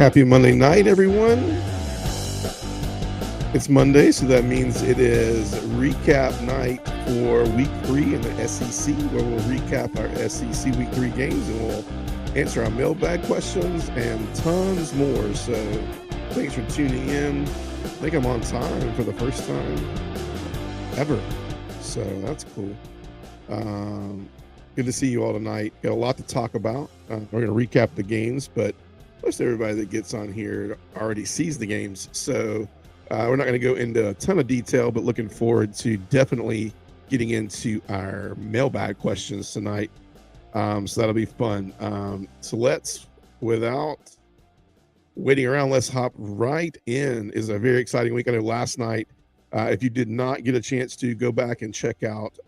Happy Monday night, everyone. It's Monday, so that means it is recap night for week 3 in the SEC, where we'll recap our SEC week 3 games and we'll answer our mailbag questions and tons more. So thanks for tuning in. I think I'm on time for the first time ever. So that's cool. Good to see you all tonight. Got a lot to talk about. We're going to recap the games, but most everybody that gets on here already sees the games. So we're not going to go into a ton of detail, but looking forward to definitely getting into our mailbag questions tonight. So that'll be fun. So let's, without waiting around, let's hop right in. It's a very exciting week. I know last night, if you did not get a chance to go back and check out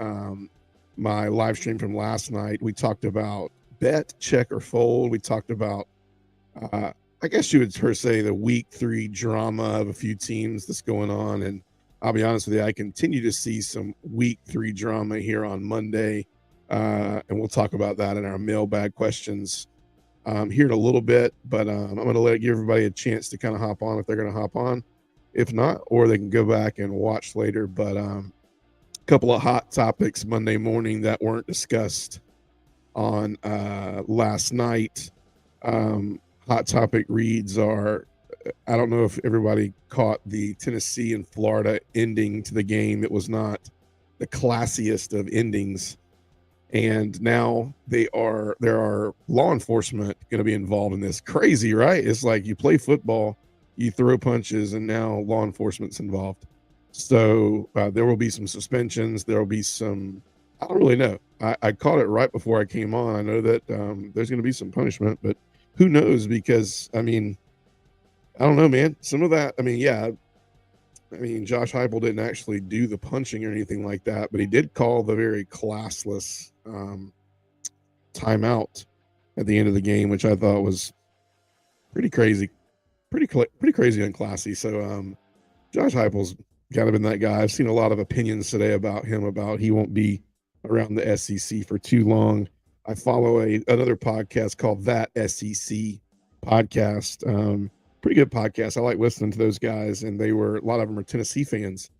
my live stream from last night, we talked about bet, check, or fold. We talked about I guess you would per se the week 3 drama of a few teams that's going on. And I'll be honest with you, I continue to see some week 3 drama here on Monday. And we'll talk about that in our mailbag questions here in a little bit. But I'm going to give everybody a chance to kind of hop on if they're going to hop on. If not, or they can go back and watch later. But a couple of hot topics Monday morning that weren't discussed on last night. Hot topic reads are, I don't know if everybody caught the Tennessee and Florida ending to the game. It was not the classiest of endings. And now there are law enforcement going to be involved in this. Crazy, right? It's like you play football, you throw punches, and now law enforcement's involved. So there will be some suspensions. There will be some, I don't really know. I caught it right before I came on. I know that there's going to be some punishment, but who knows? Because, I mean, I don't know, man. Some of that, I mean, yeah. I mean, Josh Heupel didn't actually do the punching or anything like that, but he did call the very classless timeout at the end of the game, which I thought was pretty crazy, pretty crazy unclassy. So Josh Heupel's kind of been that guy. I've seen a lot of opinions today about him, about he won't be around the SEC for too long. I follow another podcast called That SEC Podcast. Pretty good podcast. I like listening to those guys, and a lot of them are Tennessee fans.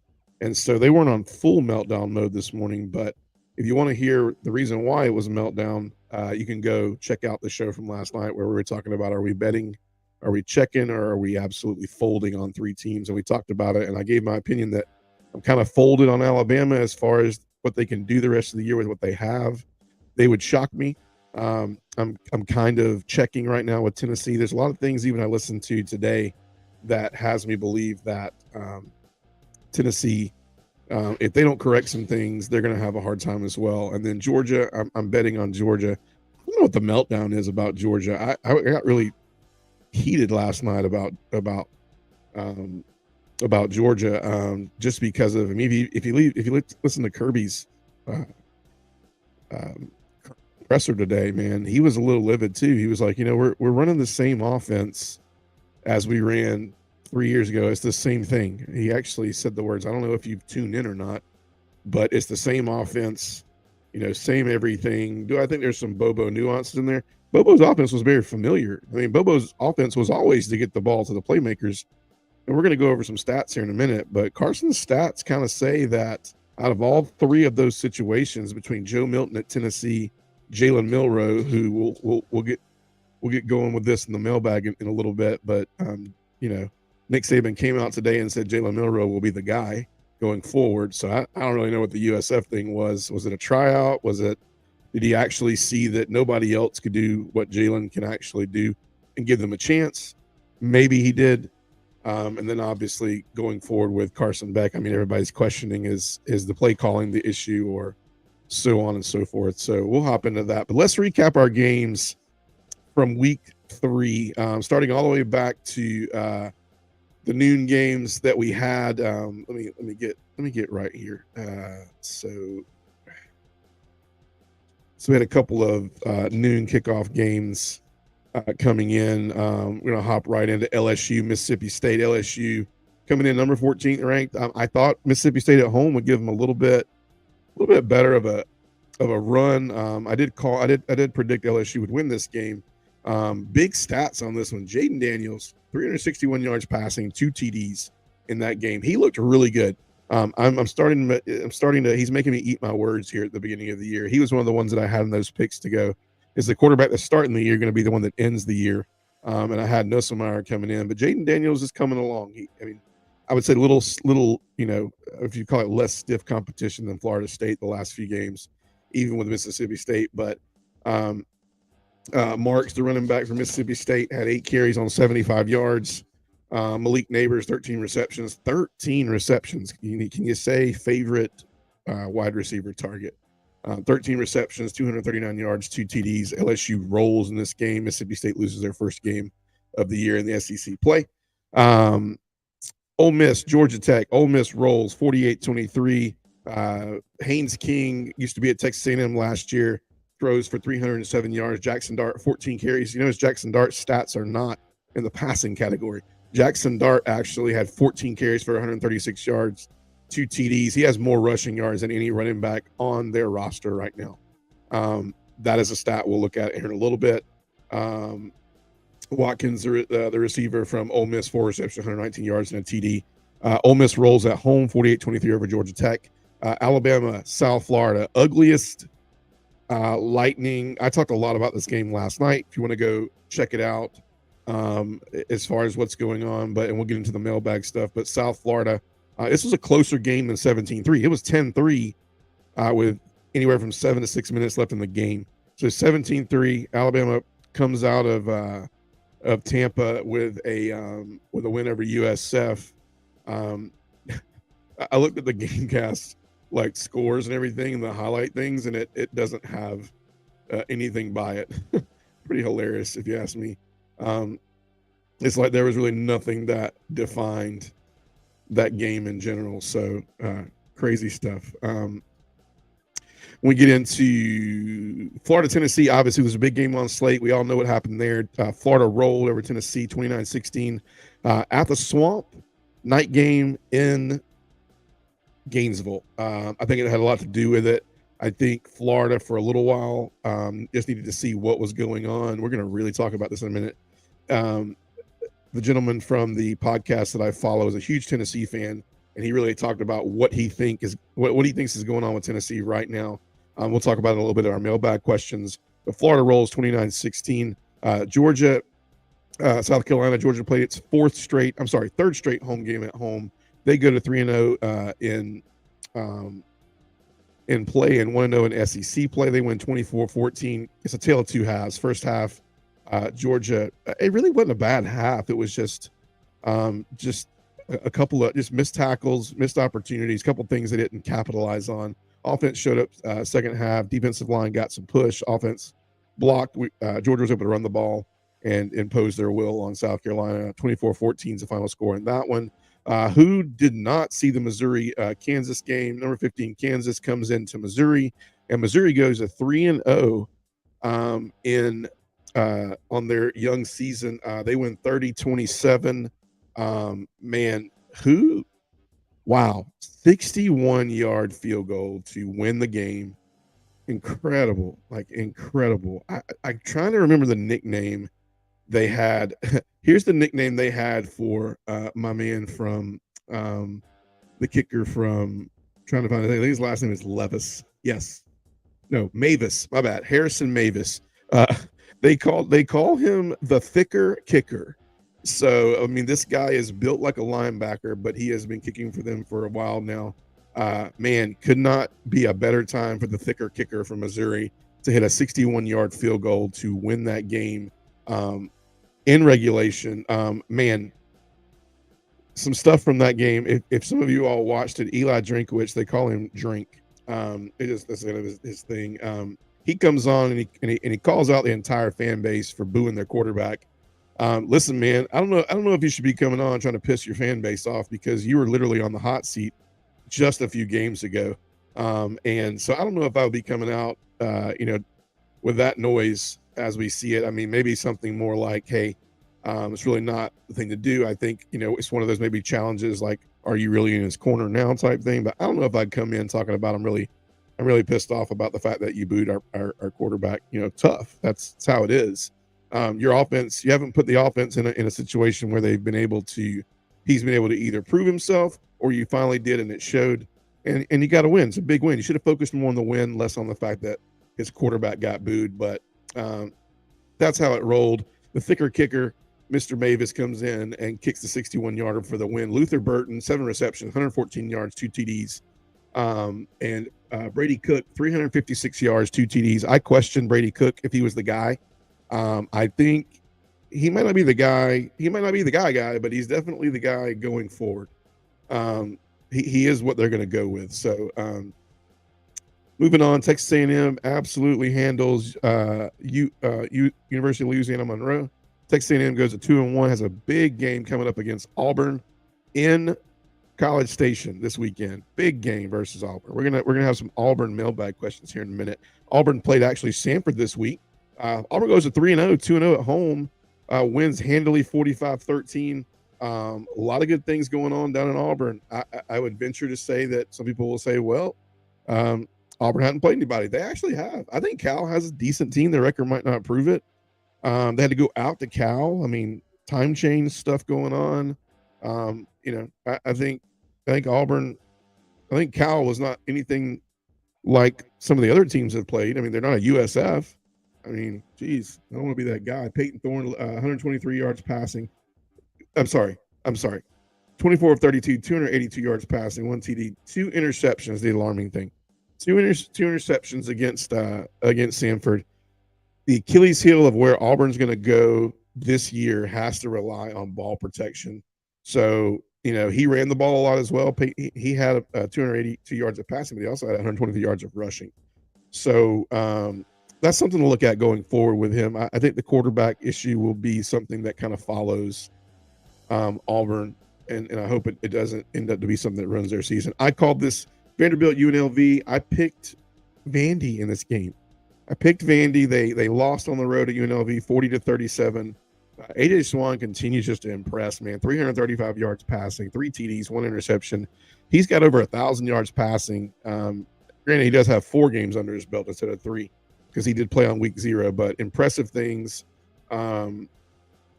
And so they weren't on full meltdown mode this morning, but if you want to hear the reason why it was a meltdown, you can go check out the show from last night where we were talking about, are we betting, are we checking, or are we absolutely folding on 3 teams? And we talked about it, and I gave my opinion that I'm kind of folded on Alabama as far as what they can do the rest of the year with what they have. They would shock me. I'm kind of checking right now with Tennessee. There's a lot of things even I listened to today that has me believe that Tennessee, if they don't correct some things, they're going to have a hard time as well. And then Georgia, I'm betting on Georgia. I don't know what the meltdown is about Georgia. I got really heated last night about Georgia, just because of, I mean, if you listen to Kirby's presser today, man, he was a little livid too. He was like, we're running the same offense as we ran 3 years ago. It's the same thing. He actually said the words, I don't know if you've tuned in or not, but it's the same offense, same everything. Do I think there's some Bobo nuances in there? Bobo's offense was very familiar. I mean, Bobo's offense was always to get the ball to the playmakers. And we're going to go over some stats here in a minute, but Carson's stats kind of say that out of all 3 of those situations between Joe Milton at Tennessee, Jalen Milroe, who we'll get going with this in the mailbag in a little bit, but Nick Saban came out today and said Jalen Milroe will be the guy going forward. So I don't really know what the USF thing was. Was it a tryout? Did he actually see that nobody else could do what Jalen can actually do and give them a chance? Maybe he did. And then obviously going forward with Carson Beck, I mean, everybody's questioning is the play calling the issue, or so on and so forth. So we'll hop into that. But let's recap our games from week 3, starting all the way back to the noon games that we had. Let me get right here. So we had a couple of noon kickoff games coming in. We're gonna hop right into LSU, Mississippi State. LSU coming in number 14th ranked. I thought Mississippi State at home would give them a little bit better of a run. I did predict LSU would win this game, Big stats on this one. Jaden Daniels, 361 yards passing, 2 TDs in that game. He looked really good. I'm starting to. He's making me eat my words here at the beginning of the year. He was one of the ones that I had in those picks to go. Is the quarterback that's starting the year going to be the one that ends the year? And I had Nussmeier coming in, but Jaden Daniels is coming along. I would say little, if you call it less stiff competition than Florida State the last few games, even with Mississippi State. But Marks, the running back for Mississippi State, had 8 carries on 75 yards. Malik Neighbors, 13 receptions. 13 receptions. Can you say favorite wide receiver target? 13 receptions, 239 yards, 2 TDs. LSU rolls in this game. Mississippi State loses their first game of the year in the SEC play. Ole Miss, Georgia Tech. Ole Miss rolls 48-23. Haynes King used to be at Texas A&M last year. Throws for 307 yards. Jackson Dart, 14 carries. You notice Jackson Dart's stats are not in the passing category. Jackson Dart actually had 14 carries for 136 yards, 2 TDs. He has more rushing yards than any running back on their roster right now. That is a stat we'll look at here in a little bit. Watkins, the receiver from Ole Miss, 4 receptions, 119 yards and a TD. Ole Miss rolls at home, 48-23 over Georgia Tech. Alabama, South Florida, ugliest Lightning. I talked a lot about this game last night. If you want to go check it out, as far as what's going on, and we'll get into the mailbag stuff. But South Florida, this was a closer game than 17-3. It was 10-3 with anywhere from 7 to 6 minutes left in the game. So 17-3. Alabama comes out of Tampa with a win over USF. I looked at the GameCast like scores and everything and the highlight things, and it doesn't have anything by it. Pretty hilarious if you ask me. It's like there was really nothing that defined that game in general. So crazy stuff. We get into Florida, Tennessee. Obviously, it was a big game on slate. We all know what happened there. Florida rolled over Tennessee 29-16 at the Swamp. Night game in Gainesville. I think it had a lot to do with it. I think Florida for a little while just needed to see what was going on. We're going to really talk about this in a minute. The gentleman from the podcast that I follow is a huge Tennessee fan, and he really talked about what he thinks is going on with Tennessee right now. We'll talk about it a little bit in our mailbag questions. But Florida rolls 29-16. Georgia, South Carolina. Georgia played its third straight home game at home. They go to 3-0 in play and 1-0 in SEC play. They win 24-14. It's a tale of two halves. First half, Georgia, it really wasn't a bad half. It was just a couple of missed tackles, missed opportunities, a couple of things they didn't capitalize on. Offense showed up second half. Defensive line got some push. Offense blocked. Georgia was able to run the ball and impose their will on South Carolina. 24-14 is the final score in that one. Who did not see the Missouri-Kansas game? Number 15, Kansas comes into Missouri, and Missouri goes to 3-0 on their young season. They win 30-27. Wow, 61-yard field goal to win the game. Incredible. I'm trying to remember the nickname they had. Here's the nickname they had for my man from the kicker from, trying to find it. I think his last name is Levis. Yes. No, Mavis. My bad. Harrison Mavis. They call him the thicker kicker. So, I mean, this guy is built like a linebacker, but he has been kicking for them for a while now. Could not be a better time for the thicker kicker from Missouri to hit a 61-yard field goal to win that game in regulation. Some stuff from that game. If some of you all watched it, Eli Drinkowitz, they call him Drink. That's kind of his thing. He comes on and he calls out the entire fan base for booing their quarterback. Listen, man, I don't know if you should be coming on trying to piss your fan base off, because you were literally on the hot seat just a few games ago. And so I don't know if I would be coming out, with that noise as we see it. I mean, maybe something more like, hey, it's really not the thing to do. I think, it's one of those maybe challenges like, are you really in his corner now type thing? But I don't know if I'd come in talking about I'm really pissed off about the fact that you booed our quarterback. Tough. That's how it is. Your offense, you haven't put the offense in a situation where he's been able to either prove himself or you finally did and it showed. And you got to win. It's a big win. You should have focused more on the win, less on the fact that his quarterback got booed. But that's how it rolled. The thicker kicker, Mr. Mavis, comes in and kicks the 61-yarder for the win. Luther Burton, 7 receptions, 114 yards, 2 TDs. And Brady Cook, 356 yards, 2 TDs. I questioned Brady Cook if he was the guy. I think he might not be the guy. He might not be the guy, but he's definitely the guy going forward. He is what they're going to go with. So moving on, Texas A&M absolutely handles University of Louisiana Monroe. Texas A&M goes to 2-1, has a big game coming up against Auburn in College Station this weekend. Big game versus Auburn. We're gonna have some Auburn mailbag questions here in a minute. Auburn played actually Samford this week. Auburn goes to 3-0, 2-0 at home. Wins handily 45-13. A lot of good things going on down in Auburn. I would venture to say that some people will say, well, Auburn hadn't played anybody. They actually have. I think Cal has a decent team. Their record might not prove it. They had to go out to Cal. I mean, time change stuff going on. I think Auburn, I think Cal was not anything like some of the other teams have played. I mean, they're not a USF. I mean, geez, I don't want to be that guy. Peyton Thorne, 123 yards passing. I'm sorry. 24 of 32, 282 yards passing, 1 TD, 2 interceptions, the alarming thing. Two interceptions against Samford. The Achilles heel of where Auburn's going to go this year has to rely on ball protection. So, he ran the ball a lot as well. He had 282 yards of passing, but he also had 123 yards of rushing. So that's something to look at going forward with him. I think the quarterback issue will be something that kind of follows Auburn, and I hope it doesn't end up to be something that runs their season. I called this Vanderbilt UNLV. I picked Vandy in this game. I picked Vandy. They lost on the road at UNLV 40-37. AJ Swan continues just to impress, man. 335 yards passing, 3 TDs, 1 interception. He's got over 1,000 yards passing. Granted, he does have 4 games under his belt instead of 3 because he did play on week 0, but impressive things coming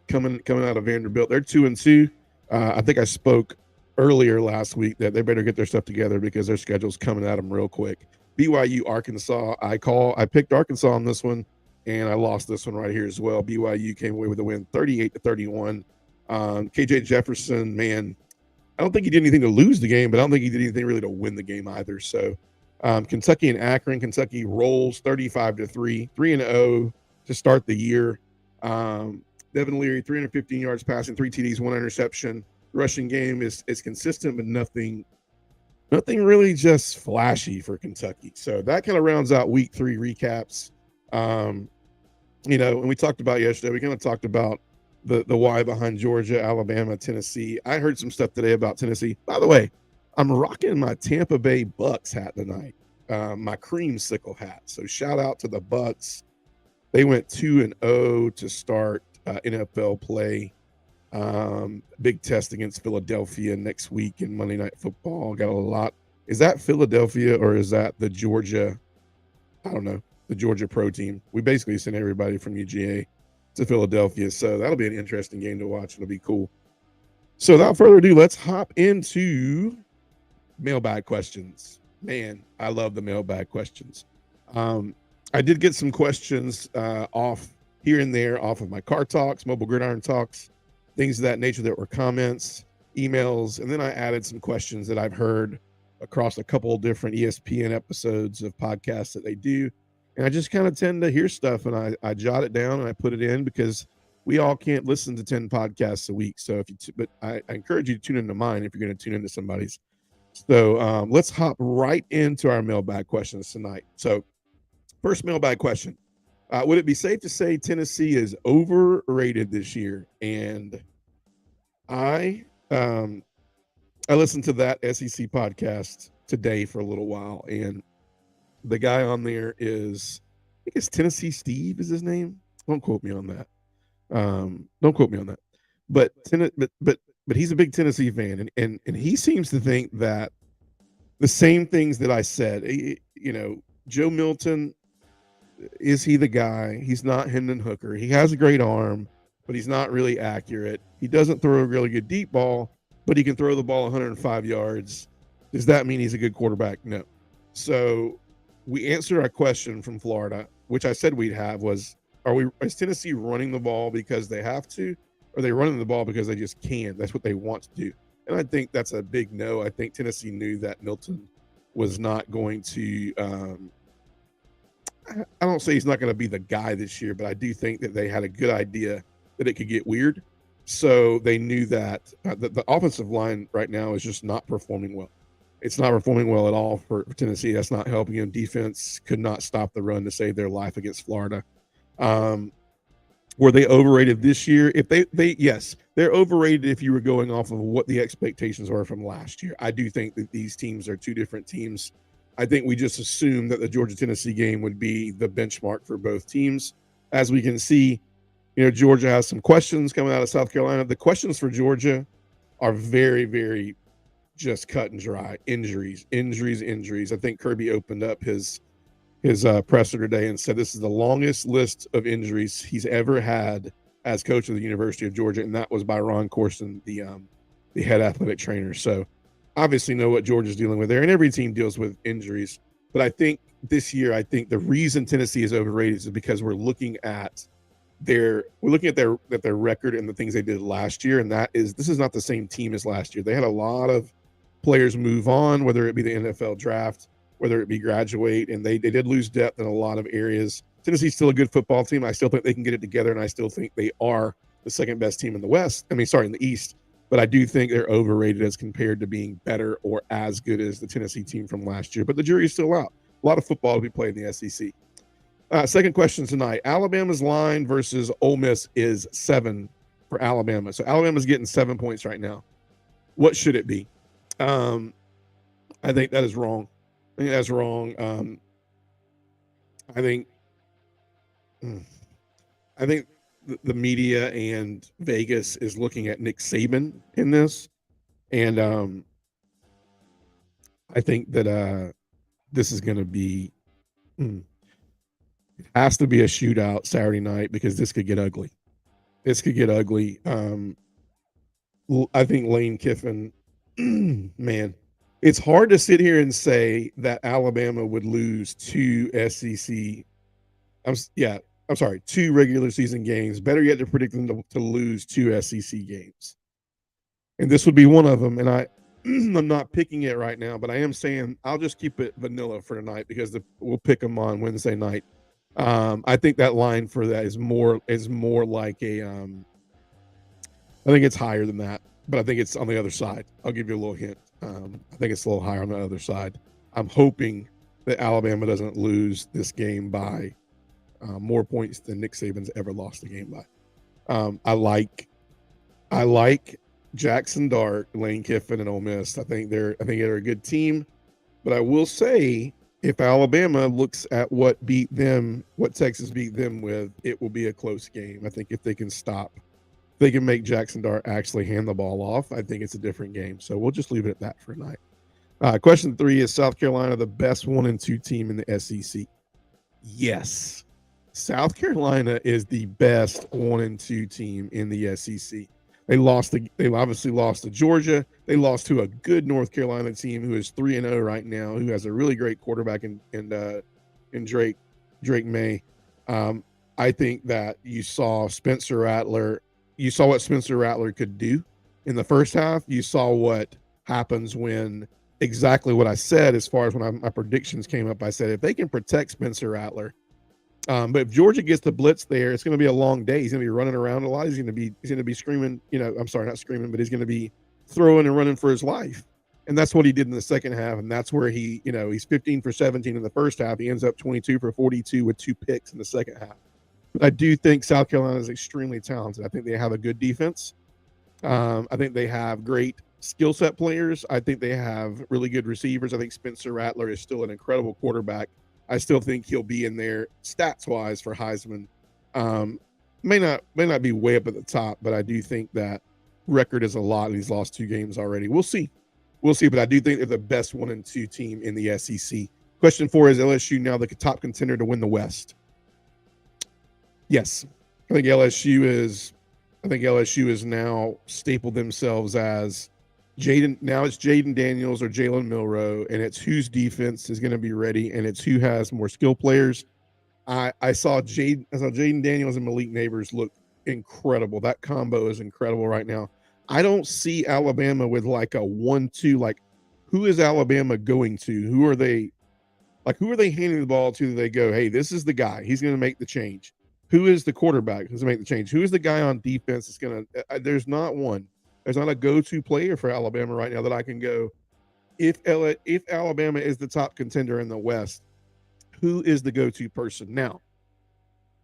out of Vanderbilt. They're 2-2. I think I spoke earlier last week that they better get their stuff together because their schedule's coming at them real quick. BYU, Arkansas. I picked Arkansas on this one, and I lost this one right here as well. BYU came away with a win, 38-31. KJ Jefferson, man, I don't think he did anything to lose the game, but I don't think he did anything really to win the game either. So Kentucky and Akron. Kentucky rolls 35-3, 3-0 to start the year. Devin Leary, 315 yards passing, 3 TDs, 1 interception. The rushing game is consistent, but nothing really just flashy for Kentucky. So that kind of rounds out week 3 recaps. And we talked about yesterday, we kind of talked about the why behind Georgia, Alabama, Tennessee. I heard some stuff today about Tennessee. By the way, I'm rocking my Tampa Bay Bucks hat tonight, my creamsicle hat. So shout out to the Bucks. They went 2-0 to start NFL play. Big test against Philadelphia next week in Monday Night Football. Got a lot. Is that Philadelphia or is that the Georgia? I don't know. The Georgia pro team. We basically sent everybody from UGA to Philadelphia. So that'll be an interesting game to watch. It'll be cool. So without further ado, let's hop into mailbag questions. Man, I love the mailbag questions. I did get some questions off here and there off of my car talks, mobile gridiron talks, things of that nature that were comments, emails, and then I added some questions that I've heard across a couple of different ESPN episodes of podcasts that they do. And I just kind of tend to hear stuff and I jot it down and I put it in because we all can't listen to 10 podcasts a week. So but I encourage you to tune into mine if you're going to tune into somebody's. So let's hop right into our mailbag questions tonight. So first mailbag question. Would it be safe to say Tennessee is overrated this year? And I listened to that SEC podcast today for a little while, and the guy on there is, I think it's Tennessee Steve is his name. Don't quote me on that. But he's a big Tennessee fan, and he seems to think that the same things that I said. Joe Milton Is he the guy? He's not Hendon Hooker. He has a great arm, but he's not really accurate. He doesn't throw a really good deep ball, but he can throw the ball 105 yards. Does that mean he's a good quarterback? No. So we answered our question from Florida, which I said we'd have, was is Tennessee running the ball because they have to, or are they running the ball because they just can? That's what they want to do. And I think that's a big no. I think Tennessee knew that Milton was not going to I don't say he's not going to be the guy this year, but I do think that they had a good idea that it could get weird. So they knew that the offensive line right now is just not performing well. It's not performing well at all for Tennessee. That's not helping them. Defense could not stop the run to save their life against Florida. Were they overrated this year? If yes, they're overrated if you were going off of what the expectations were from last year. I do think that these teams are two different teams. I think we just assumed that the Georgia-Tennessee game would be the benchmark for both teams. As we can see, Georgia has some questions coming out of South Carolina. The questions for Georgia are very, very just cut and dry. Injuries. I think Kirby opened up his presser today and said this is the longest list of injuries he's ever had as coach of the University of Georgia, and that was by Ron Corson, the head athletic trainer. So obviously know what Georgia's dealing with there, and every team deals with injuries. But I think this year, the reason Tennessee is overrated is because we're looking at their record and the things they did last year, and this is not the same team as last year. They had a lot of players move on, whether it be the NFL draft, whether it be graduate, and they did lose depth in a lot of areas. Tennessee's still a good football team. I still think they can get it together, and I still think they are the second best team in the East. But I do think they're overrated as compared to being better or as good as the Tennessee team from last year. But the jury's still out. A lot of football to be played in the SEC. Second question tonight. Alabama's line versus Ole Miss is 7 for Alabama. So Alabama's getting 7 points right now. What should it be? I think that is wrong. I think that's wrong. I think the media and Vegas is looking at Nick Saban in this, and I think that this is going to be it has to be a shootout Saturday night because this could get ugly. I think Lane Kiffin, man, it's hard to sit here and say that Alabama would lose two regular season games. Better yet, to predict them to lose two SEC games. And this would be one of them. And I'm not picking it right now, but I am saying I'll just keep it vanilla for tonight because we'll pick them on Wednesday night. I think that line for that is more like I think it's higher than that, but I think it's on the other side. I'll give you a little hint. I think it's a little higher on the other side. I'm hoping that Alabama doesn't lose this game by more points than Nick Saban's ever lost a game by. I like Jackson Dart, Lane Kiffin, and Ole Miss. I think they're a good team, but I will say if Alabama looks at what Texas beat them with, it will be a close game. I think if they can they can make Jackson Dart actually hand the ball off, I think it's a different game. So we'll just leave it at that for tonight. Question 3 is South Carolina the best 1-2 team in the SEC? Yes. South Carolina is the best 1-2 team in the SEC. They obviously lost to Georgia. They lost to a good North Carolina team who is 3-0 right now, who has a really great quarterback in Drake May. I think that you saw Spencer Rattler. You saw what Spencer Rattler could do in the first half. You saw what happens when exactly what I said as far as when my predictions came up. I said if they can protect Spencer Rattler, but if Georgia gets the blitz there, it's going to be a long day. He's going to be running around a lot. He's going to be screaming. I'm sorry, not screaming, but he's going to be throwing and running for his life. And that's what he did in the second half. And that's where he's 15 for 17 in the first half. He ends up 22 for 42 with 2 picks in the second half. But I do think South Carolina is extremely talented. I think they have a good defense. I think they have great skill set players. I think they have really good receivers. I think Spencer Rattler is still an incredible quarterback. I still think he'll be in there stats wise for Heisman. May not be way up at the top, but I do think that record is a lot. And he's lost 2 games already. We'll see. But I do think they're the best 1-2 team in the SEC. Question 4 is LSU now the top contender to win the West? Yes, I think LSU is. I think LSU has now stapled themselves as Jaden. Now it's Jaden Daniels or Jalen Milroe, and it's whose defense is going to be ready, and it's who has more skill players. I saw Jaden Daniels and Malik Neighbors look incredible. That combo is incredible right now. I don't see Alabama with like a 1-2. Like, who is Alabama going to? Who are they? Like, who are they handing the ball to? They go, hey, this is the guy. He's going to make the change. Who is the quarterback who's going to make the change? Who is the guy on defense that's going to? There's not one. There's not a go-to player for Alabama right now that I can go. If Alabama is the top contender in the West, who is the go-to person now?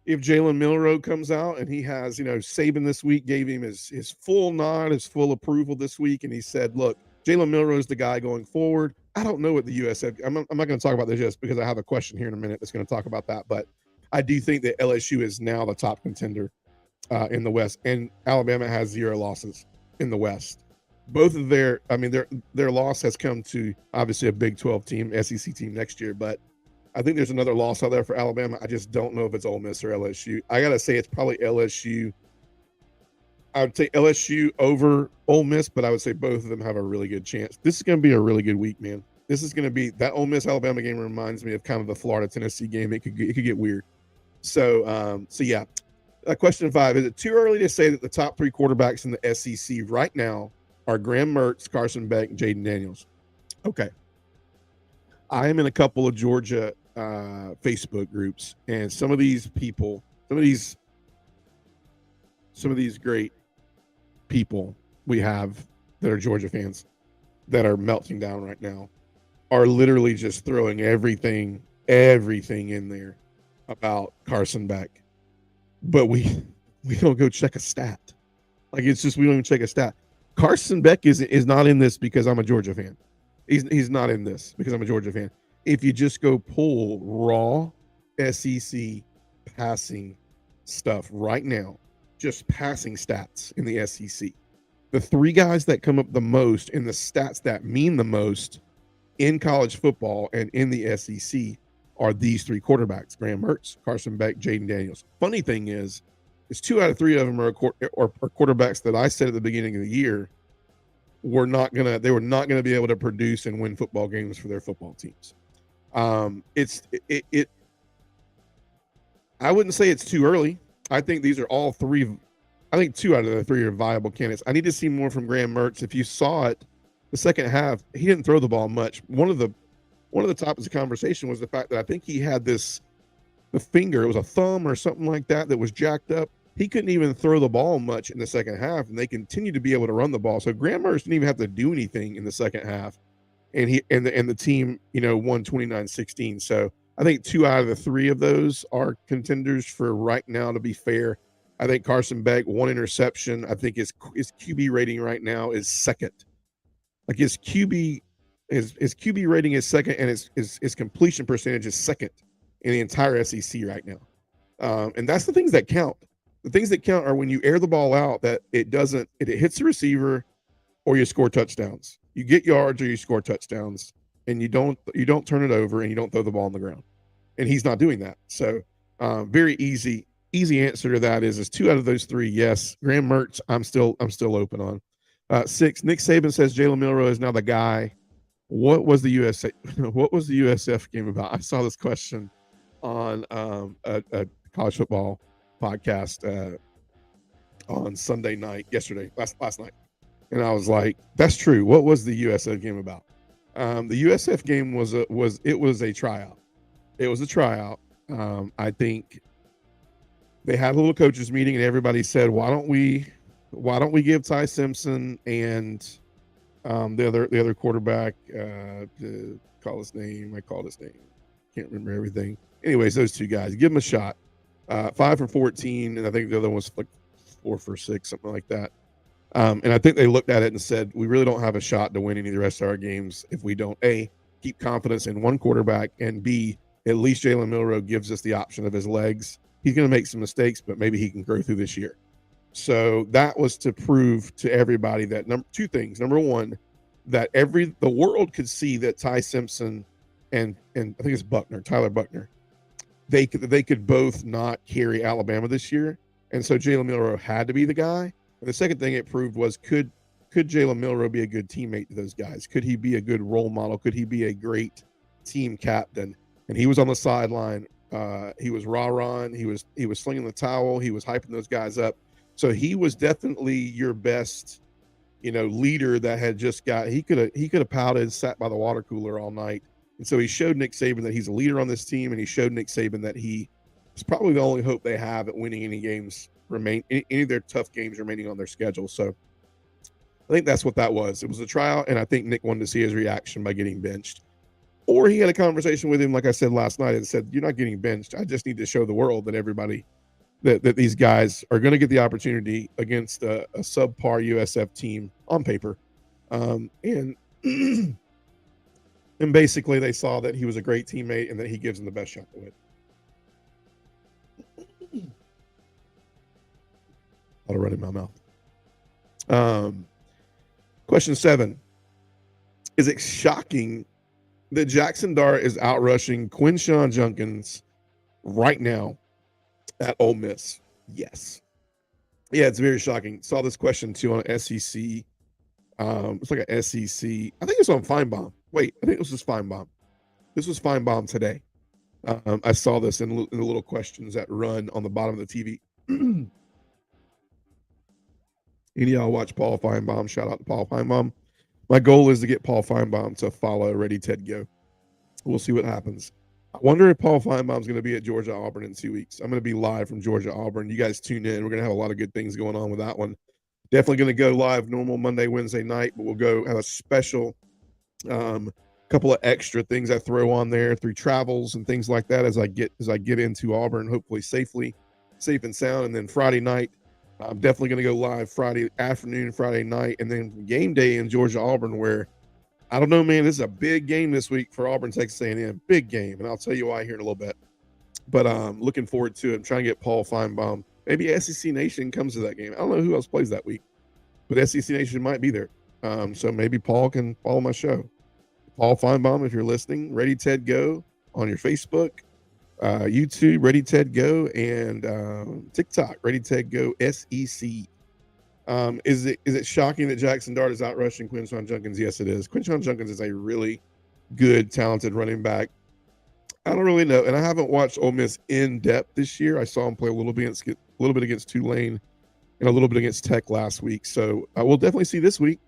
If Jalen Milroe comes out and he has, Saban this week gave him his full nod, his full approval this week, and he said, look, Jalen Milroe is the guy going forward. I don't know what the USF, I'm not going to talk about this just because I have a question here in a minute that's going to talk about that, but I do think that LSU is now the top contender in the West, and Alabama has 0 losses in the West. Both of their loss has come to obviously a Big 12 team, SEC team next year, but I think there's another loss out there for Alabama. I just don't know if it's Ole Miss or LSU. I got to say it's probably LSU. I would say LSU over Ole Miss, but I would say both of them have a really good chance. This is going to be a really good week, man. This is going to be that Ole Miss Alabama game reminds me of kind of the Florida Tennessee game. It could get weird. So yeah. Question 5: is it too early to say that the top 3 quarterbacks in the SEC right now are Graham Mertz, Carson Beck, and Jaden Daniels? Okay. I am in a couple of Georgia Facebook groups, and some of these people, some of these great people we have that are Georgia fans that are melting down right now are literally just throwing everything in there about Carson Beck, but we don't go check a stat. Like, it's just, we don't even check a stat. Carson Beck is not in this because I'm a Georgia fan. He's not in this because I'm a Georgia fan. If you just go pull raw SEC passing stuff right now, just passing stats in the SEC, the 3 guys that come up the most in the stats that mean the most in college football and in the SEC are these 3 quarterbacks: Graham Mertz, Carson Beck, Jaden Daniels. Funny thing is 2 out of 3 of them are quarterbacks that I said at the beginning of the year they were not gonna be able to produce and win football games for their football teams. I wouldn't say it's too early. I think these are all 3. I think 2 out of the 3 are viable candidates. I need to see more from Graham Mertz. If you saw it, the second half, he didn't throw the ball much. One of the topics of conversation was the fact that I think he had the finger, it was a thumb or something like that was jacked up. He couldn't even throw the ball much in the second half, and they continued to be able to run the ball. So Graham Mertz didn't even have to do anything in the second half, and the team, won 29-16. So I think 2 out of the 3 of those are contenders for right now, to be fair. I think Carson Beck, 1 interception. I think his QB rating right now is second. Like, his QB rating is second, and his completion percentage is second in the entire SEC right now. And that's the things that count. The things that count are when you air the ball out, that it hits the receiver or you score touchdowns. You get yards or you score touchdowns, and you don't turn it over and you don't throw the ball on the ground. And he's not doing that. So very easy answer to that is 2 out of those 3. Yes. Graham Mertz, I'm still open on. 6, Nick Saban says Jalen Milroe is now the guy. What was the USF game about? I saw this question on a college football podcast on Sunday night, last night. And I was like, that's true. What was the USF game about? The USF game was a tryout. It was a tryout. I think they had a little coaches meeting, and everybody said, why don't we give Ty Simpson and the other quarterback, call his name. I called his name. Can't remember everything. Anyways, those 2 guys, give them a shot. 5 for 14, and I think the other one was like 4 for 6, something like that. And I think they looked at it and said, we really don't have a shot to win any of the rest of our games if we don't, A, keep confidence in one quarterback, and B, at least Jalen Milroe gives us the option of his legs. He's going to make some mistakes, but maybe he can grow through this year. So that was to prove to everybody that 2 things. Number 1, that the world could see that Ty Simpson and I think it's Tyler Buckner, they could both not carry Alabama this year, and so Jalen Milroe had to be the guy. And the second thing it proved was could Jalen Milroe be a good teammate to those guys? Could he be a good role model? Could he be a great team captain? And he was on the sideline. He was rah-rahing. He was slinging the towel. He was hyping those guys up. So he was definitely your best, leader that had just got. He could have pouted, sat by the water cooler all night. And so he showed Nick Saban that he's a leader on this team, and he showed Nick Saban that he is probably the only hope they have at winning any of their tough games remaining on their schedule. So I think that's what that was. It was a tryout, and I think Nick wanted to see his reaction by getting benched. Or he had a conversation with him, like I said last night, and said, "You're not getting benched. I just need to show the world that everybody that these guys are going to get the opportunity against a subpar USF team on paper." And and basically they saw that he was a great teammate and that he gives them the best shot to win. I'll run in my mouth. Question 7. Is it shocking that Jackson Dart is outrushing Quinshon Judkins right now at Ole Miss? Yes. Yeah, it's very shocking. Saw this question too on SEC. It's like a SEC. I think it's on Feinbaum. Wait, I think this was Feinbaum. This was Feinbaum today. I saw this in the little questions that run on the bottom of the TV. Any of y'all watch Paul Feinbaum? Shout out to Paul Feinbaum. My goal is to get Paul Feinbaum to follow Ready, Ted, Go. We'll see what happens. I wonder if Paul Feinbaum's going to be at Georgia Auburn in 2 weeks. I'm going to be live from Georgia Auburn. You guys tune in. We're going to have a lot of good things going on with that one. Definitely going to go live normal Monday, Wednesday night, but we'll go have a special couple of extra things I throw on there through travels and things like that as I get into Auburn, hopefully safe and sound. And then Friday night, I'm definitely going to go live Friday afternoon, Friday night, and then game day in Georgia Auburn, where I don't know, man, this is a big game this week for Auburn, Texas A&M. Big game, and I'll tell you why here in a little bit. But looking forward to it. I'm trying to get Paul Feinbaum. Maybe SEC Nation comes to that game. I don't know who else plays that week, but SEC Nation might be there. So maybe Paul can follow my show. Paul Feinbaum, if you're listening, Ready, Ted, Go on your Facebook, YouTube, Ready, Ted, Go, and TikTok, Ready, Ted, Go, SEC. Is it shocking that Jackson Dart is outrushing Quinshon Judkins? Yes, it is. Quinshon Judkins is a really good, talented running back. I don't really know, and I haven't watched Ole Miss in depth this year. I saw him play a little bit against Tulane and a little bit against Tech last week. So I will definitely see this week.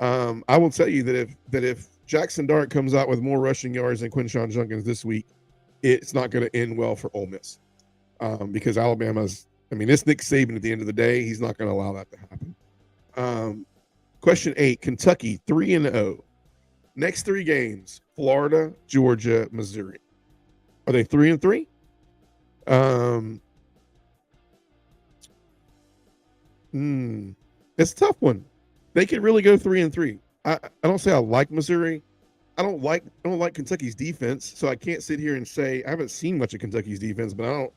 I will tell you that if Jackson Dart comes out with more rushing yards than Quinshon Judkins this week, it's not going to end well for Ole Miss because Alabama's. I mean, it's Nick Saban at the end of the day. He's not going to allow that to happen. Question 8, Kentucky 3-0. Next 3 games, Florida, Georgia, Missouri. Are they 3-3? It's a tough one. They could really go 3-3. I don't say I like Missouri. I don't like Kentucky's defense, so I can't sit here and say I haven't seen much of Kentucky's defense, but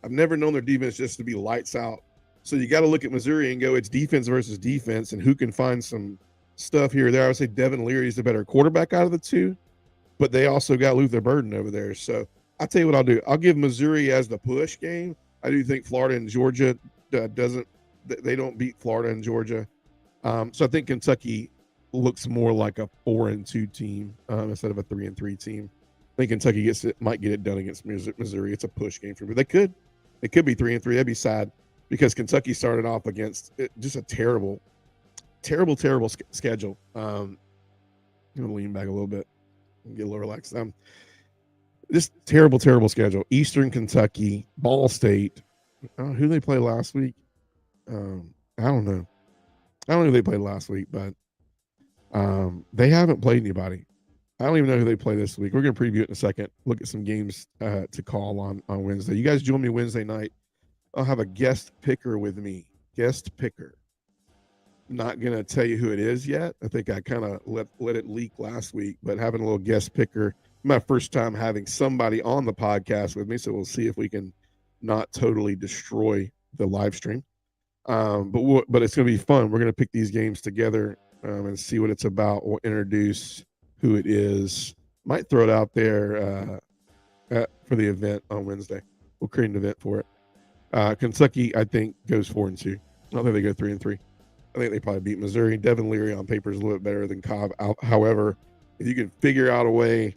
I've never known their defense just to be lights out. So you got to look at Missouri and go, it's defense versus defense, and who can find some stuff here or there. I would say Devin Leary is the better quarterback out of the two, but they also got Luther Burden over there. So I'll tell you what I'll do. I'll give Missouri as the push game. I do think Florida and Georgia they don't beat Florida and Georgia. So I think Kentucky looks more like a 4-2 team instead of a 3-3 team. I think Kentucky might get it done against Missouri. It's a push game for me. They could be 3-3. That'd be sad because Kentucky started off against just a terrible schedule. I'm gonna lean back a little bit and get a little relaxed. Just terrible schedule. Eastern Kentucky, Ball State. Who they play last week? I don't know. I don't know who they played last week, but they haven't played anybody. I don't even know who they play this week. We're going to preview it in a second. Look at some games to call on Wednesday. You guys join me Wednesday night. I'll have a guest picker with me. Guest picker. Not going to tell you who it is yet. I think I kind of let it leak last week, but having a little guest picker. My first time having somebody on the podcast with me, so we'll see if we can not totally destroy the live stream. But it's going to be fun. We're going to pick these games together and see what it's about. We'll introduce who it is. Might throw it out there for the event on Wednesday. We'll create an event for it. Kentucky, I think, goes 4-2. I don't think they go 3-3. I think they probably beat Missouri. Devin Leary on paper is a little bit better than Cobb. However, if you can figure out a way,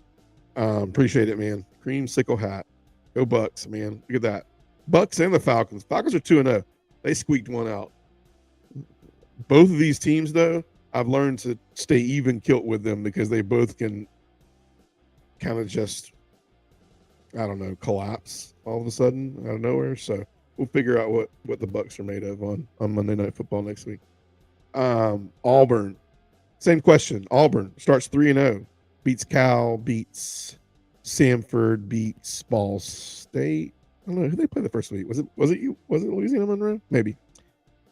appreciate it, man. Creamsicle hat. Go Bucks, man. Look at that. Bucks and the Falcons. Falcons are 2-0. They squeaked one out. Both of these teams, though, I've learned to stay even kilt with them because they both can kind of just, I don't know, collapse all of a sudden out of nowhere. So we'll figure out what the Bucks are made of on Monday Night Football next week. Auburn, same question. Auburn starts 3-0, beats Cal, beats Samford, beats Ball State. I don't know who they played the first week. Was it Louisiana Monroe? Maybe.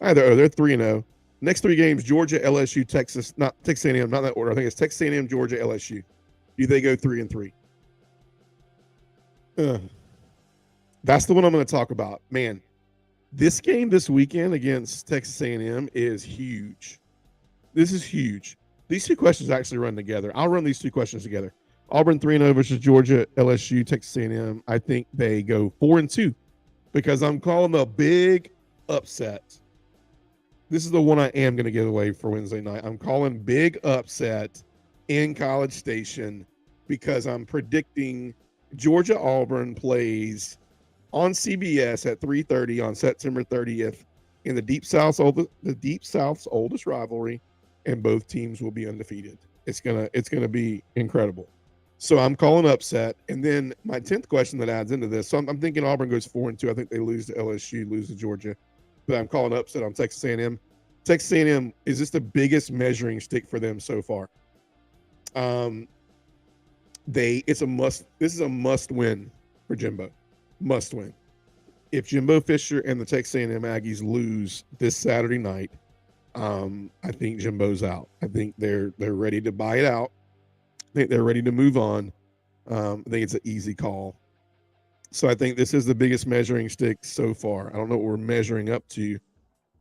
Either they're 3-0. Next three games: Georgia, LSU, Texas. Not Texas A&M, not that order. I think it's Texas A&M, Georgia, LSU. Do they go 3-3? That's the one I'm going to talk about, man. This game this weekend against Texas A&M is huge. This is huge. These two questions actually run together. I'll run these two questions together. Auburn 3-0 versus Georgia, LSU, Texas A&M. I think they go 4-2 because I'm calling a big upset. This is the one I am going to give away for Wednesday night. I'm calling big upset in College Station because I'm predicting Georgia Auburn plays on CBS at 3:30 on September 30th in the Deep South's oldest rivalry, and both teams will be undefeated. It's gonna be incredible. So I'm calling upset. And then my 10th question that adds into this. So I'm thinking Auburn goes 4-2. I think they lose to LSU, lose to Georgia, but I'm calling upset on Texas A&M. Texas A&M is this the biggest measuring stick for them so far. This is a must win for Jimbo. Must win. If Jimbo Fisher and the Texas A&M Aggies lose this Saturday night, I think Jimbo's out. I think they're ready to buy it out. I think they're ready to move on. I think it's an easy call. So I think this is the biggest measuring stick so far. I don't know what we're measuring up to,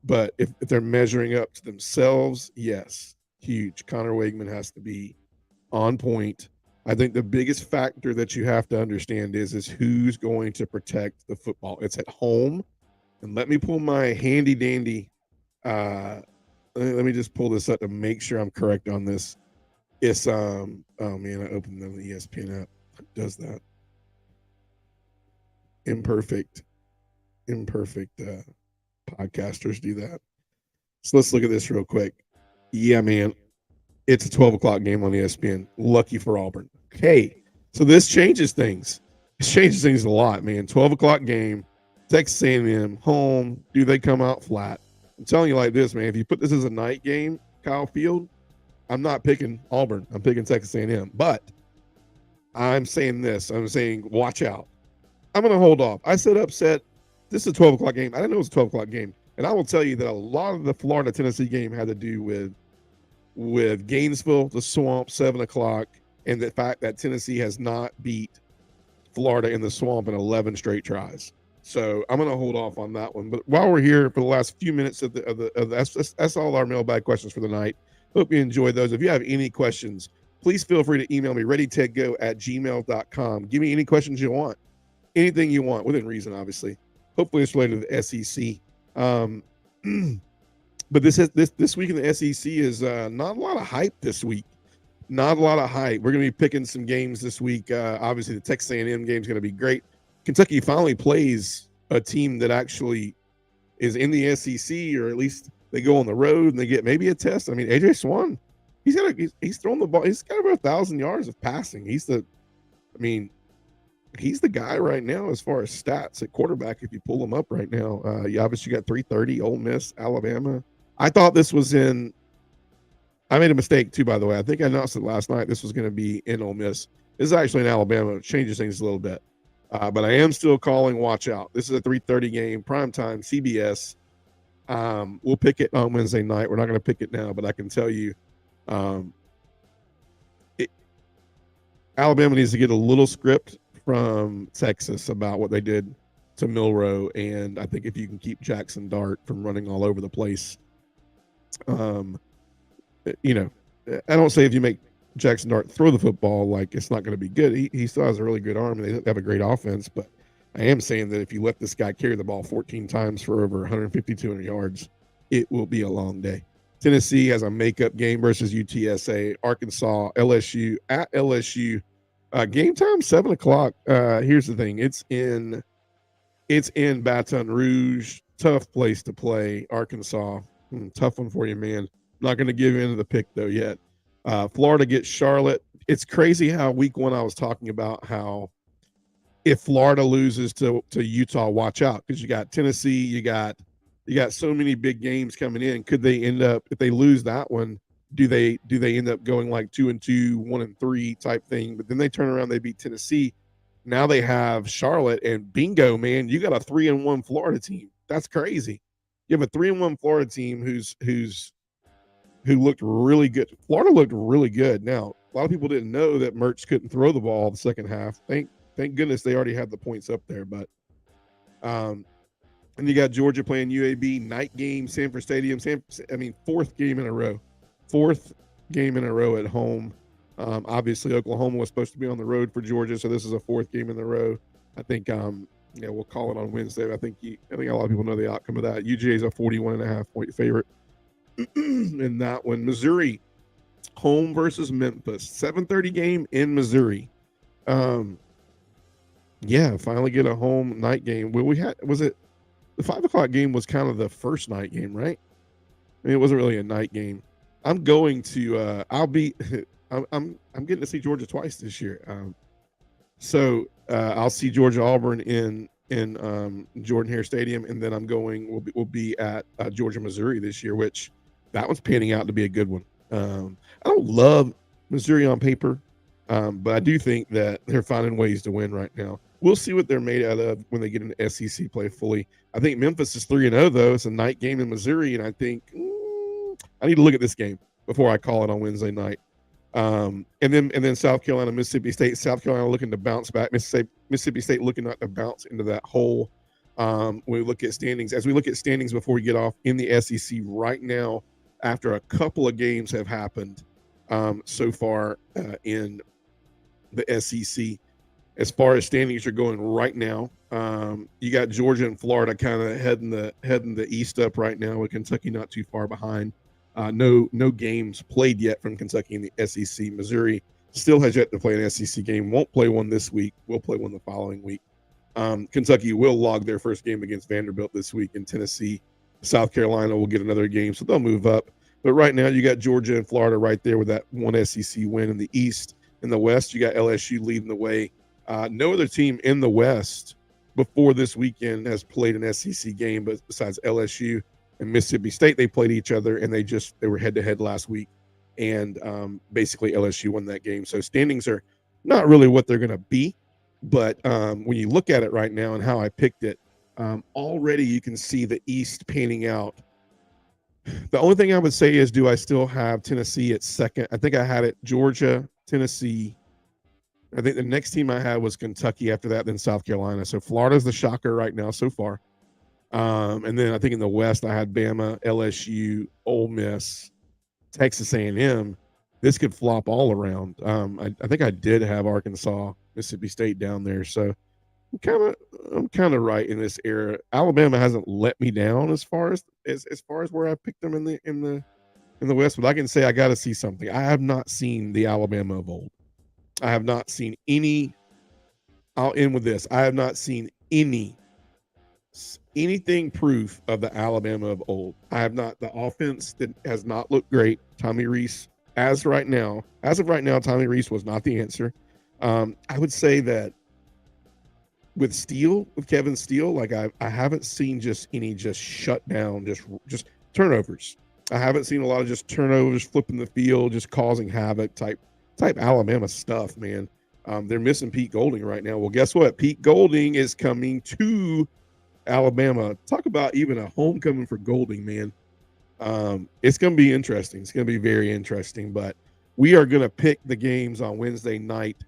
but if they're measuring up to themselves, yes, huge. Connor Wegman has to be on point. I think the biggest factor that you have to understand is who's going to protect the football. It's at home. And let me pull my handy dandy. Let me just pull this up to make sure I'm correct on this. It's oh man, I opened the ESPN app. It does that. Imperfect podcasters do that. So let's look at this real quick. Yeah, man. It's a 12 o'clock game on ESPN. Lucky for Auburn. Okay, so this changes things. It changes things a lot, man. 12 o'clock game, Texas A&M, home. Do they come out flat? I'm telling you like this, man. If you put this as a night game, Kyle Field, I'm not picking Auburn. I'm picking Texas A&M. But I'm saying this. I'm saying watch out. I'm going to hold off. I said upset. This is a 12 o'clock game. I didn't know it was a 12 o'clock game. And I will tell you that a lot of the Florida-Tennessee game had to do with Gainesville, the Swamp, 7 o'clock, and the fact that Tennessee has not beat Florida in the Swamp in 11 straight tries. So I'm going to hold off on that one. But while we're here for the last few minutes that's all our mailbag questions for the night. Hope you enjoyed those. If you have any questions, please feel free to email me, readytedgo@gmail.com. Give me any questions you want, anything you want, within reason, obviously. Hopefully it's related to the SEC. But this week in the SEC is not a lot of hype this week. Not a lot of hype. We're going to be picking some games this week. Obviously, the Texas A&M game is going to be great. Kentucky finally plays a team that actually is in the SEC, or at least they go on the road and they get maybe a test. I mean, AJ Swan, he's thrown the ball. He's got over 1,000 yards of passing. He's the guy right now as far as stats at quarterback. If you pull him up right now, you obviously got 330, Ole Miss, Alabama. I thought this was in. I made a mistake too, by the way. I think I announced it last night. This was going to be in Ole Miss. This is actually in Alabama. It changes things a little bit. But I am still calling watch out. This is a 3:30 game, primetime, CBS. We'll pick it on Wednesday night. We're not going to pick it now, but I can tell you Alabama needs to get a little script from Texas about what they did to Milroe. And I think if you can keep Jackson Dart from running all over the place, I don't say if you make Jackson Dart throw the football, like it's not going to be good. He still has a really good arm, and they have a great offense. But I am saying that if you let this guy carry the ball 14 times for over 150, 200 yards, it will be a long day. Tennessee has a makeup game versus UTSA. Arkansas, LSU at LSU. Game time 7 o'clock. Here's the thing: it's in Baton Rouge. Tough place to play. Arkansas, tough one for you, man. Not going to give in to the pick though yet. Florida gets Charlotte. It's crazy how week one I was talking about how if Florida loses to Utah, watch out because you got Tennessee, you got so many big games coming in. Could they end up if they lose that one? Do they end up going like 2-2, 1-3 type thing? But then they turn around, they beat Tennessee. Now they have Charlotte, and bingo, man, you got a 3-1 Florida team. That's crazy. You have a 3-1 Florida team who looked really good. Florida looked really good. Now, a lot of people didn't know that Mertz couldn't throw the ball the second half. Thank goodness they already had the points up there. But and you got Georgia playing UAB night game, Sanford Stadium. Fourth game in a row. Fourth game in a row at home. Obviously, Oklahoma was supposed to be on the road for Georgia, so this is a fourth game in a row. I think we'll call it on Wednesday. I think a lot of people know the outcome of that. UGA is a 41.5-point favorite in that one. Missouri, home versus Memphis. 7:30 game in Missouri. Finally get a home night game. Well, was it the 5 o'clock game was kind of the first night game, right? I mean, it wasn't really a night game. I'm going to I'm getting to see Georgia twice this year. I'll see Georgia Auburn in Jordan-Hare Stadium, and then we'll be at Georgia Missouri this year, which that one's panning out to be a good one. I don't love Missouri on paper, but I do think that they're finding ways to win right now. We'll see what they're made out of when they get into SEC play fully. I think Memphis is 3-0 though. It's a night game in Missouri, and I think I need to look at this game before I call it on Wednesday night. And then South Carolina, Mississippi State. South Carolina looking to bounce back. Mississippi State looking to bounce into that hole. When we look at standings, before we get off in the SEC right now, after a couple of games have happened so far in the SEC. As far as standings are going right now, you got Georgia and Florida kind of heading the East up right now, with Kentucky not too far behind. No games played yet from Kentucky in the SEC. Missouri still has yet to play an SEC game. Won't play one this week. Will play one the following week. Kentucky will log their first game against Vanderbilt this week. In Tennessee, South Carolina will get another game, so they'll move up. But right now, you got Georgia and Florida right there with that one SEC win in the East. In the West, you got LSU leading the way. No other team in the West before this weekend has played an SEC game, but besides LSU and Mississippi State, they played each other, and they were head-to-head last week, and basically LSU won that game. So standings are not really what they're going to be, but when you look at it right now and how I picked it, already you can see the East panning out. The only thing I would say is, do I still have Tennessee at second? I think I had it Georgia, Tennessee. I think the next team I had was Kentucky after that, then South Carolina. So Florida's the shocker right now so far. And then I think in the West, I had Bama, LSU, Ole Miss, Texas A&M. This could flop all around. I think I did have Arkansas, Mississippi State down there. So I'm kind of right in this era. Alabama hasn't let me down as far as where I picked them in the West, but I can say I got to see something. I have not seen the Alabama of old. I have not seen any. I'll end with this. I have not seen anything proof of the Alabama of old. I have not. The offense that has not looked great. Tommy Rees, as of right now, Tommy Rees was not the answer. I would say that with Kevin Steele, like I haven't seen just shut down, just turnovers. I haven't seen a lot of just turnovers, flipping the field, just causing havoc type Alabama stuff, man. They're missing Pete Golding right now. Well, guess what? Pete Golding is coming to Alabama. Talk about even a homecoming for Golding, man. It's going to be interesting. It's going to be very interesting, but we are going to pick the games on Wednesday night.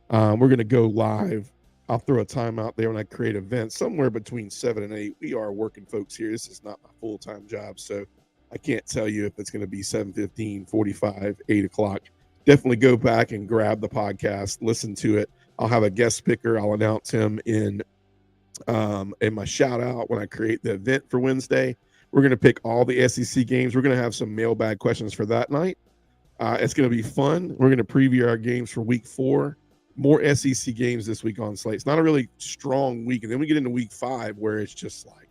We're going to go live. I'll throw a time out there when I create events somewhere between 7 and 8. We are working folks here. This is not my full-time job, so I can't tell you if it's going to be 7:15, 45, 8 o'clock. definitely go back and grab the podcast, listen to it. I'll have a guest speaker. I'll announce him in my shout out when I create the event for Wednesday. We're going to pick all the SEC games. We're going to have some mailbag questions for that night. It's going to be fun. We're going to preview our games for week 4. More SEC games this week on slate. It's not a really strong week. And then we get into week 5 where it's just like,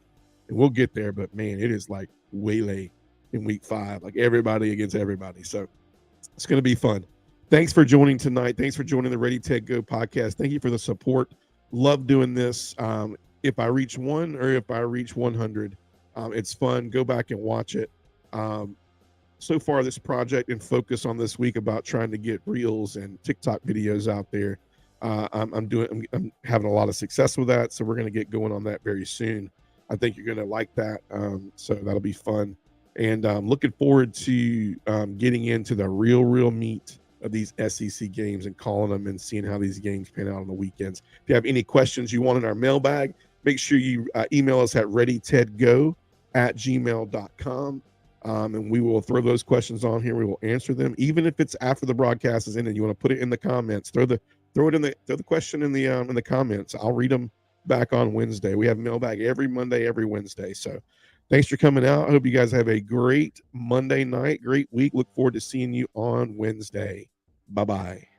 and we'll get there, but man, it is like waylay in week 5, like everybody against everybody. So it's going to be fun. Thanks for joining tonight. Thanks for joining the Ready, Ted, Go podcast. Thank you for the support. Love doing this. If I reach 1 or if I reach 100, it's fun. Go back and watch it. So far, this project and focus on this week about trying to get reels and TikTok videos out there. I'm having a lot of success with that. So we're going to get going on that very soon. I think you're going to like that. So that'll be fun. And I'm looking forward to getting into the real meat of these SEC games and calling them and seeing how these games pan out on the weekends. If you have any questions you want in our mailbag, make sure you email us at readytedgo@gmail.com. And we will throw those questions on here. We will answer them, even if it's after the broadcast is in and you want to put it in the comments. Throw the question in the comments. I'll read them back on Wednesday. We have mailbag every Monday, every Wednesday. So thanks for coming out. I hope you guys have a great Monday night, great week. Look forward to seeing you on Wednesday. Bye-bye.